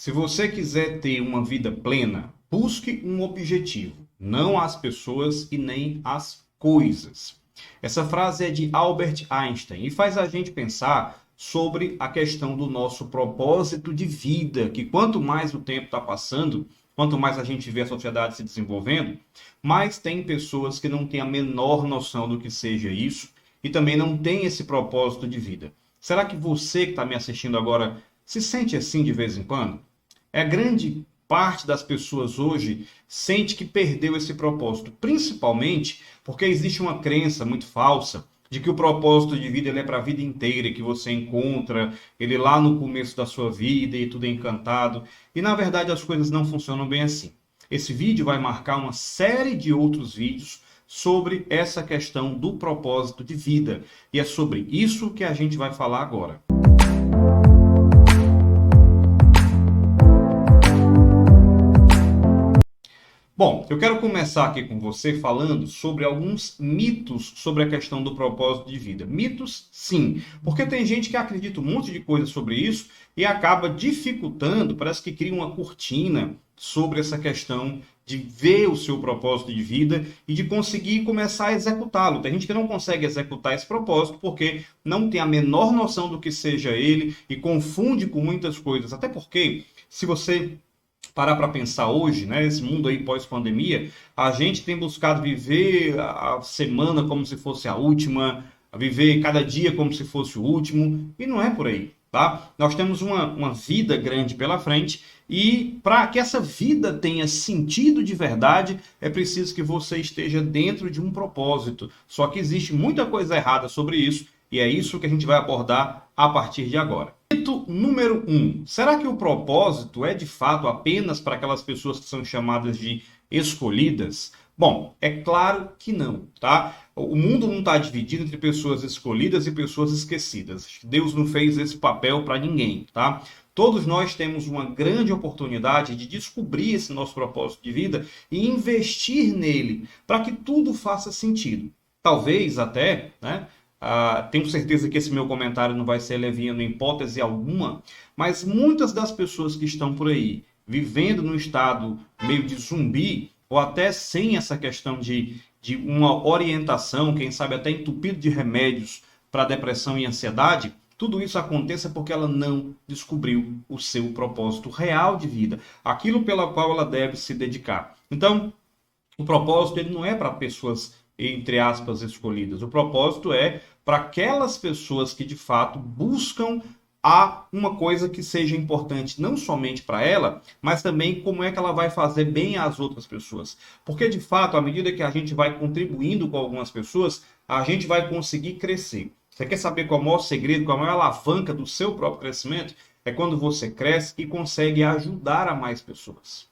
Se você quiser ter uma vida plena, busque um objetivo, não as pessoas e nem as coisas. Essa frase é de Albert Einstein e faz a gente pensar sobre a questão do nosso propósito de vida, que quanto mais o tempo está passando, quanto mais a gente vê a sociedade se desenvolvendo, mais tem pessoas que não têm a menor noção do que seja isso e também não tem esse propósito de vida. Será que você que está me assistindo agora se sente assim de vez em quando? É grande parte das pessoas hoje sente que perdeu esse propósito, principalmente porque existe uma crença muito falsa de que o propósito de vida ele é para a vida inteira e que você encontra ele lá no começo da sua vida e tudo é encantado. E na verdade as coisas não funcionam bem assim. Esse vídeo vai marcar uma série de outros vídeos sobre essa questão do propósito de vida. E é sobre isso que a gente vai falar agora. Bom, eu quero começar aqui com você falando sobre alguns mitos sobre a questão do propósito de vida. Mitos, sim, porque tem gente que acredita um monte de coisa sobre isso e acaba dificultando, parece que cria uma cortina sobre essa questão de ver o seu propósito de vida e de conseguir começar a executá-lo. Tem gente que não consegue executar esse propósito porque não tem a menor noção do que seja ele e confunde com muitas coisas. Até porque, se você parar para pensar hoje, né, esse mundo aí pós-pandemia, a gente tem buscado viver a semana como se fosse a última, viver cada dia como se fosse o último, e não é por aí, tá? Nós temos uma vida grande pela frente e para que essa vida tenha sentido de verdade, é preciso que você esteja dentro de um propósito. Só que existe muita coisa errada sobre isso e é isso que a gente vai abordar a partir de agora. Mito número 1. Será que o propósito é de fato apenas para aquelas pessoas que são chamadas de escolhidas? Bom, é claro que não, tá? O mundo não está dividido entre pessoas escolhidas e pessoas esquecidas. Deus não fez esse papel para ninguém, tá? Todos nós temos uma grande oportunidade de descobrir esse nosso propósito de vida e investir nele para que tudo faça sentido. Talvez até, né? Tenho certeza que esse meu comentário não vai ser leviano em hipótese alguma, mas muitas das pessoas que estão por aí, vivendo num estado meio de zumbi, ou até sem essa questão de uma orientação, quem sabe até entupido de remédios para depressão e ansiedade, tudo isso aconteça porque ela não descobriu o seu propósito real de vida, aquilo pela qual ela deve se dedicar. Então, o propósito ele não é para pessoas entre aspas, escolhidas. O propósito é para aquelas pessoas que de fato buscam uma coisa que seja importante não somente para ela, mas também como é que ela vai fazer bem às outras pessoas. Porque de fato, à medida que a gente vai contribuindo com algumas pessoas, a gente vai conseguir crescer. Você quer saber qual é o maior segredo, qual é a maior alavanca do seu próprio crescimento? É quando você cresce e consegue ajudar a mais pessoas.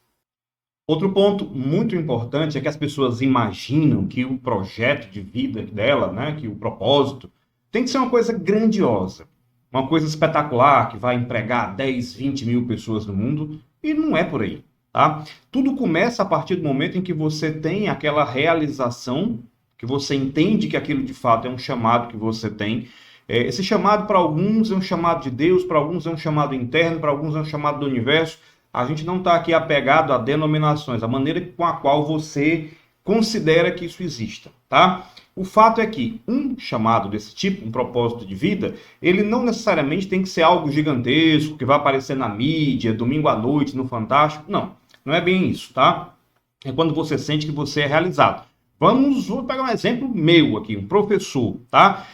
Outro ponto muito importante é que as pessoas imaginam que o projeto de vida dela, né, que o propósito, tem que ser uma coisa grandiosa, uma coisa espetacular, que vai empregar 10, 20 mil pessoas no mundo, e não é por aí, tá? Tudo começa a partir do momento em que você tem aquela realização, que você entende que aquilo de fato é um chamado que você tem. Esse chamado para alguns é um chamado de Deus, para alguns é um chamado interno, para alguns é um chamado do universo. A gente não está aqui apegado a denominações, a maneira com a qual você considera que isso exista, tá? O fato é que um chamado desse tipo, um propósito de vida, ele não necessariamente tem que ser algo gigantesco, que vai aparecer na mídia, domingo à noite, no Fantástico. Não, não é bem isso, tá? É quando você sente que você é realizado. Vou pegar um exemplo meu aqui, um professor, tá?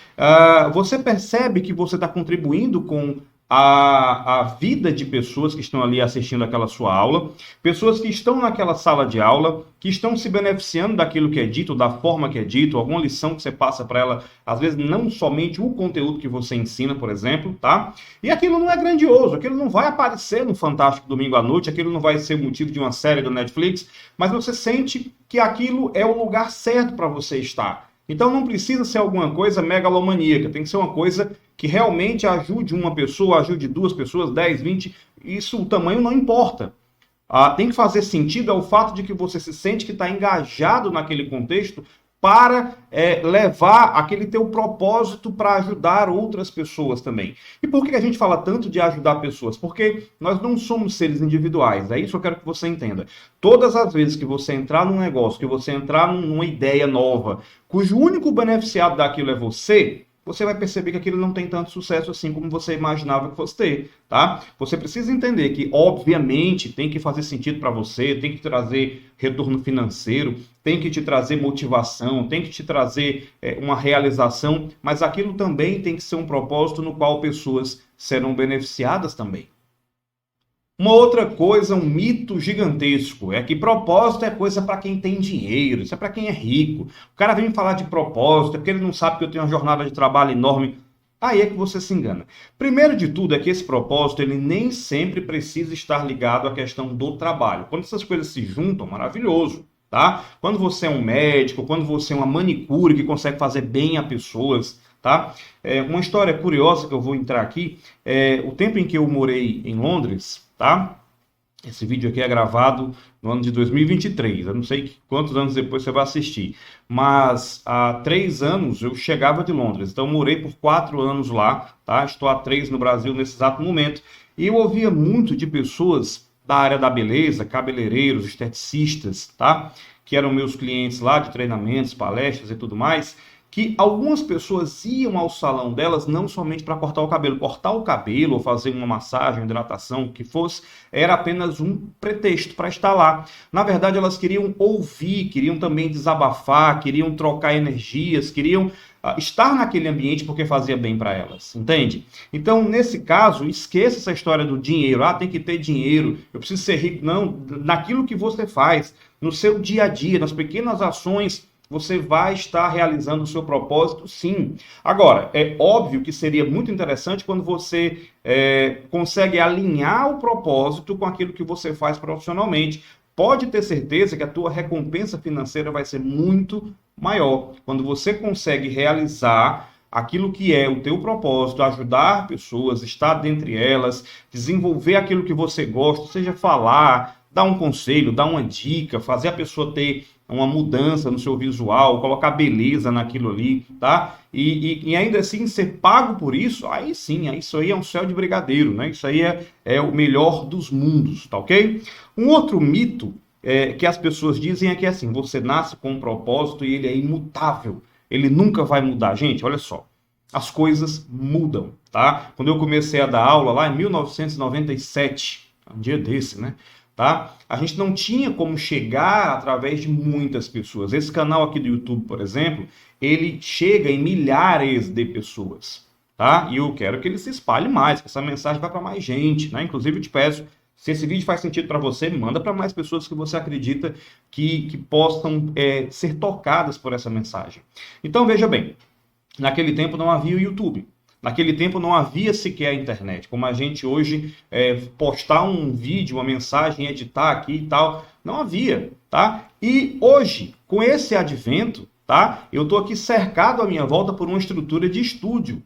Você percebe que você está contribuindo com a vida de pessoas que estão ali assistindo aquela sua aula, pessoas que estão naquela sala de aula, que estão se beneficiando daquilo que é dito, da forma que é dito, alguma lição que você passa para ela, às vezes não somente o conteúdo que você ensina, por exemplo, tá? E aquilo não é grandioso, aquilo não vai aparecer no Fantástico domingo à noite, aquilo não vai ser motivo de uma série do Netflix, mas você sente que aquilo é o lugar certo para você estar. Então não precisa ser alguma coisa megalomaníaca, tem que ser uma coisa que realmente ajude uma pessoa, ajude duas pessoas, 10, 20, isso, o tamanho não importa. Tem que fazer sentido é o fato de que você se sente que está engajado naquele contexto para levar aquele teu propósito para ajudar outras pessoas também. E por que a gente fala tanto de ajudar pessoas? Porque nós não somos seres individuais, é isso que eu quero que você entenda. Todas as vezes que você entrar num negócio, que você entrar numa ideia nova, cujo único beneficiado daquilo é você vai perceber que aquilo não tem tanto sucesso assim como você imaginava que fosse ter, tá? Você precisa entender que, obviamente, tem que fazer sentido para você, tem que trazer retorno financeiro, tem que te trazer motivação, tem que te trazer uma realização, mas aquilo também tem que ser um propósito no qual pessoas serão beneficiadas também. Uma outra coisa, um mito gigantesco, é que propósito é coisa para quem tem dinheiro, isso é para quem é rico. O cara vem me falar de propósito, é porque ele não sabe que eu tenho uma jornada de trabalho enorme. Aí é que você se engana. Primeiro de tudo é que esse propósito, ele nem sempre precisa estar ligado à questão do trabalho. Quando essas coisas se juntam, maravilhoso, tá? Quando você é um médico, quando você é uma manicure que consegue fazer bem a pessoas, tá? Uma história curiosa que eu vou entrar aqui, o tempo em que eu morei em Londres, tá? Esse vídeo aqui é gravado no ano de 2023. Eu não sei quantos anos depois você vai assistir. Mas há 3 anos eu chegava de Londres. Então eu morei por 4 anos lá, tá? Estou há 3 no Brasil nesse exato momento. E eu ouvia muito de pessoas da área da beleza, cabeleireiros, esteticistas, tá? Que eram meus clientes lá de treinamentos, palestras e tudo mais, que algumas pessoas iam ao salão delas não somente para cortar o cabelo ou fazer uma massagem, hidratação, o que fosse, era apenas um pretexto para estar lá. Na verdade, elas queriam ouvir, queriam também desabafar, queriam trocar energias, queriam estar naquele ambiente porque fazia bem para elas, entende? Então, nesse caso, esqueça essa história do dinheiro, tem que ter dinheiro, eu preciso ser rico. Não, naquilo que você faz, no seu dia a dia, nas pequenas ações, você vai estar realizando o seu propósito, sim. Agora, é óbvio que seria muito interessante quando você consegue alinhar o propósito com aquilo que você faz profissionalmente. Pode ter certeza que a tua recompensa financeira vai ser muito maior quando você consegue realizar aquilo que é o teu propósito, ajudar pessoas, estar dentre elas, desenvolver aquilo que você gosta, seja falar, dar um conselho, dar uma dica, fazer a pessoa ter uma mudança no seu visual, colocar beleza naquilo ali, tá? E ainda assim ser pago por isso, aí sim, isso aí é um céu de brigadeiro, né? Isso aí é o melhor dos mundos, tá ok? Um outro mito que as pessoas dizem é que assim, você nasce com um propósito e ele é imutável, ele nunca vai mudar. Gente, olha só, as coisas mudam, tá? Quando eu comecei a dar aula lá em 1997, um dia desse, né? Tá? A gente não tinha como chegar através de muitas pessoas. Esse canal aqui do YouTube, por exemplo, ele chega em milhares de pessoas, tá? E eu quero que ele se espalhe mais, que essa mensagem vá para mais gente, né? Inclusive eu te peço, se esse vídeo faz sentido para você, manda para mais pessoas que você acredita que possam ser tocadas por essa mensagem. Então veja bem, naquele tempo não havia o YouTube. Naquele tempo não havia sequer a internet, como a gente hoje postar um vídeo, uma mensagem, editar aqui e tal, não havia, tá? E hoje, com esse advento, tá? Eu estou aqui cercado à minha volta por uma estrutura de estúdio.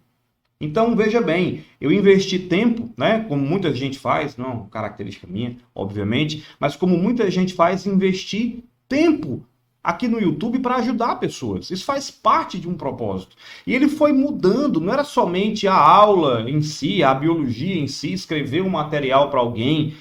Então, veja bem, eu investi tempo, né? Como muita gente faz, não é uma característica minha, obviamente, mas como muita gente faz, investir tempo aqui no YouTube para ajudar pessoas. Isso faz parte de um propósito. E ele foi mudando, não era somente a aula em si, a biologia em si, escrever um material para alguém,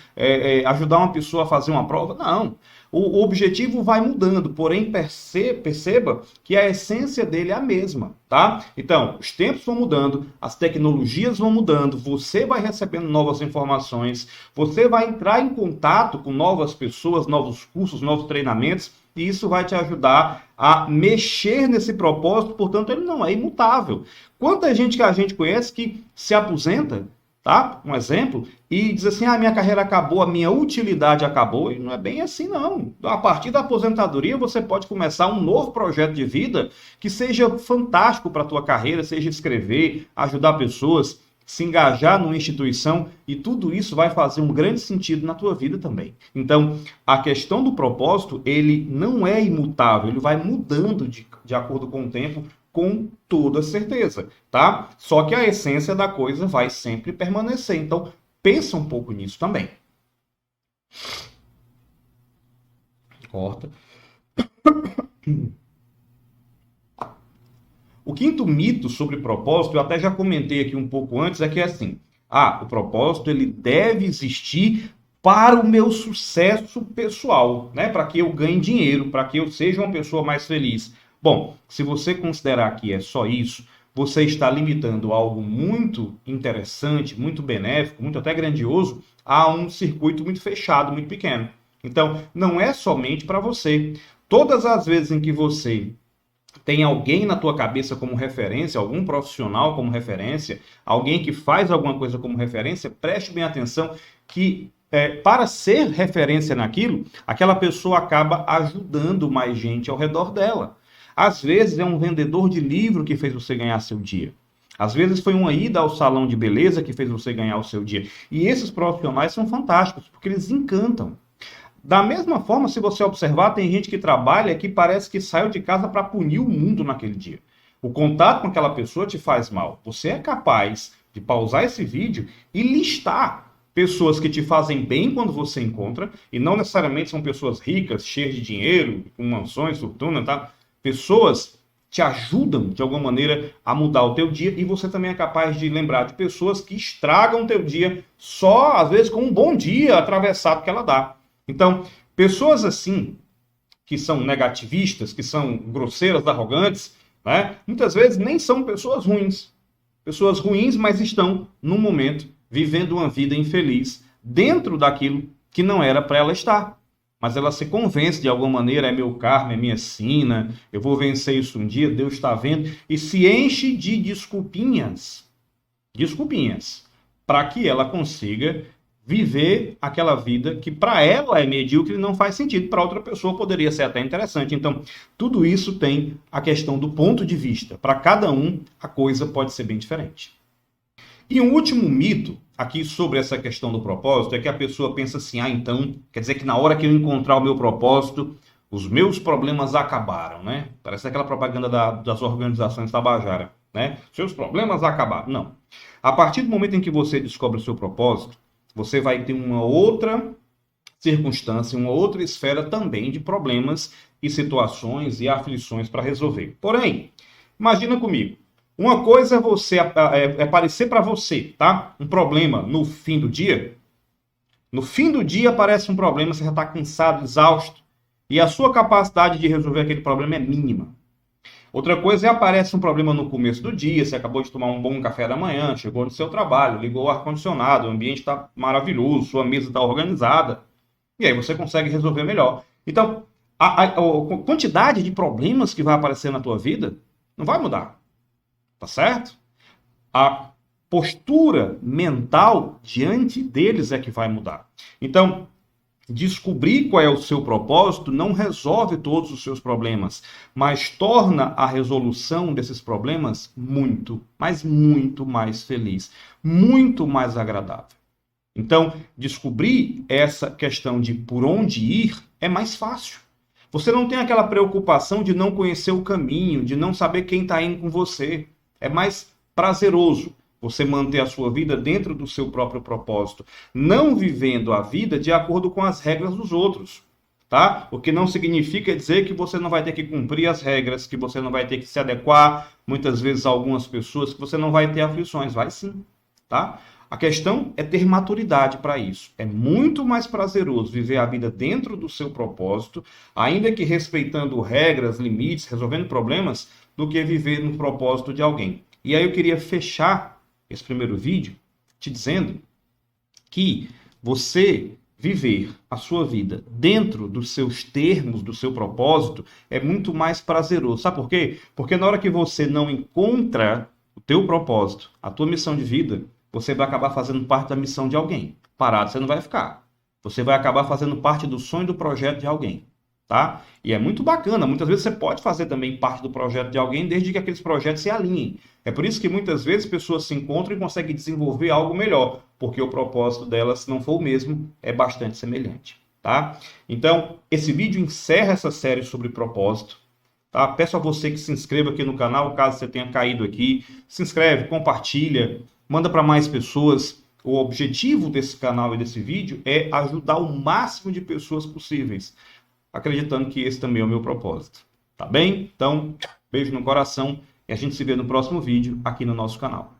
ajudar uma pessoa a fazer uma prova. Não. O objetivo vai mudando, porém perceba que a essência dele é a mesma, tá? Então, os tempos vão mudando, as tecnologias vão mudando, você vai recebendo novas informações, você vai entrar em contato com novas pessoas, novos cursos, novos treinamentos, e isso vai te ajudar a mexer nesse propósito, portanto, ele não é imutável. Quanta gente que a gente conhece que se aposenta, tá? Um exemplo, e diz assim, minha carreira acabou, a minha utilidade acabou, e não é bem assim, não. A partir da aposentadoria, você pode começar um novo projeto de vida que seja fantástico para a tua carreira, seja escrever, ajudar pessoas, se engajar numa instituição, e tudo isso vai fazer um grande sentido na tua vida também. Então, a questão do propósito, ele não é imutável, ele vai mudando de acordo com o tempo, com toda certeza, tá? Só que a essência da coisa vai sempre permanecer. Então, pensa um pouco nisso também. Corta. O quinto mito sobre propósito, eu até já comentei aqui um pouco antes, é que é assim, o propósito ele deve existir para o meu sucesso pessoal, né? Para que eu ganhe dinheiro, para que eu seja uma pessoa mais feliz. Bom, se você considerar que é só isso, você está limitando algo muito interessante, muito benéfico, muito até grandioso, a um circuito muito fechado, muito pequeno. Então, não é somente para você. Todas as vezes em que você tem alguém na tua cabeça como referência, algum profissional como referência, alguém que faz alguma coisa como referência, preste bem atenção que para ser referência naquilo, aquela pessoa acaba ajudando mais gente ao redor dela. Às vezes é um vendedor de livro que fez você ganhar seu dia. Às vezes foi uma ida ao salão de beleza que fez você ganhar o seu dia. E esses profissionais são fantásticos, porque eles encantam. Da mesma forma, se você observar, tem gente que trabalha que parece que saiu de casa para punir o mundo naquele dia. O contato com aquela pessoa te faz mal. Você é capaz de pausar esse vídeo e listar pessoas que te fazem bem quando você encontra, e não necessariamente são pessoas ricas, cheias de dinheiro, com mansões, fortuna, tá? Pessoas te ajudam, de alguma maneira, a mudar o teu dia, e você também é capaz de lembrar de pessoas que estragam o teu dia só, às vezes, com um bom dia atravessado que ela dá. Então, pessoas assim, que são negativistas, que são grosseiras, arrogantes, né, muitas vezes nem são pessoas ruins. Pessoas ruins, mas estão, no momento, vivendo uma vida infeliz dentro daquilo que não era para ela estar. Mas ela se convence de alguma maneira, é meu karma, é minha sina, eu vou vencer isso um dia, Deus está vendo, e se enche de desculpinhas, para que ela consiga viver aquela vida que para ela é medíocre e não faz sentido, para outra pessoa poderia ser até interessante. Então, tudo isso tem a questão do ponto de vista. Para cada um, a coisa pode ser bem diferente. E um último mito aqui sobre essa questão do propósito é que a pessoa pensa assim, então, quer dizer que na hora que eu encontrar o meu propósito, os meus problemas acabaram, né? Parece aquela propaganda das organizações Tabajara, né? Seus problemas acabaram. Não. A partir do momento em que você descobre o seu propósito, você vai ter uma outra circunstância, uma outra esfera também de problemas e situações e aflições para resolver. Porém, imagina comigo, uma coisa é você aparecer para você, tá? Um problema no fim do dia. No fim do dia aparece um problema, você já está cansado, exausto, e a sua capacidade de resolver aquele problema é mínima. Outra coisa é aparece um problema no começo do dia, você acabou de tomar um bom café da manhã, chegou no seu trabalho, ligou o ar-condicionado, o ambiente está maravilhoso, sua mesa está organizada, e aí você consegue resolver melhor. Então, a quantidade de problemas que vai aparecer na tua vida não vai mudar, tá certo? A postura mental diante deles é que vai mudar. Então, descobrir qual é o seu propósito não resolve todos os seus problemas, mas torna a resolução desses problemas muito, mas muito mais feliz, muito mais agradável. Então, descobrir essa questão de por onde ir é mais fácil. Você não tem aquela preocupação de não conhecer o caminho, de não saber quem está indo com você. É mais prazeroso você manter a sua vida dentro do seu próprio propósito, não vivendo a vida de acordo com as regras dos outros, tá? O que não significa dizer que você não vai ter que cumprir as regras, que você não vai ter que se adequar, muitas vezes, a algumas pessoas, que você não vai ter aflições. Vai sim, tá? A questão é ter maturidade para isso. É muito mais prazeroso viver a vida dentro do seu propósito, ainda que respeitando regras, limites, resolvendo problemas, do que viver no propósito de alguém. E aí eu queria fechar esse primeiro vídeo te dizendo que você viver a sua vida dentro dos seus termos, do seu propósito, é muito mais prazeroso. Sabe por quê? Porque na hora que você não encontra o teu propósito, a tua missão de vida, você vai acabar fazendo parte da missão de alguém. Parado você não vai ficar. Você vai acabar fazendo parte do sonho, do projeto de alguém. Tá? E é muito bacana, muitas vezes você pode fazer também parte do projeto de alguém, desde que aqueles projetos se alinhem. É por isso que muitas vezes pessoas se encontram e conseguem desenvolver algo melhor, porque o propósito delas, se não for o mesmo, é bastante semelhante. Tá? Então, esse vídeo encerra essa série sobre propósito. Tá? Peço a você que se inscreva aqui no canal, caso você tenha caído aqui. Se inscreve, compartilha, manda para mais pessoas. O objetivo desse canal e desse vídeo é ajudar o máximo de pessoas possíveis, acreditando que esse também é o meu propósito. Tá bem? Então, beijo no coração E a gente se vê no próximo vídeo aqui no nosso canal.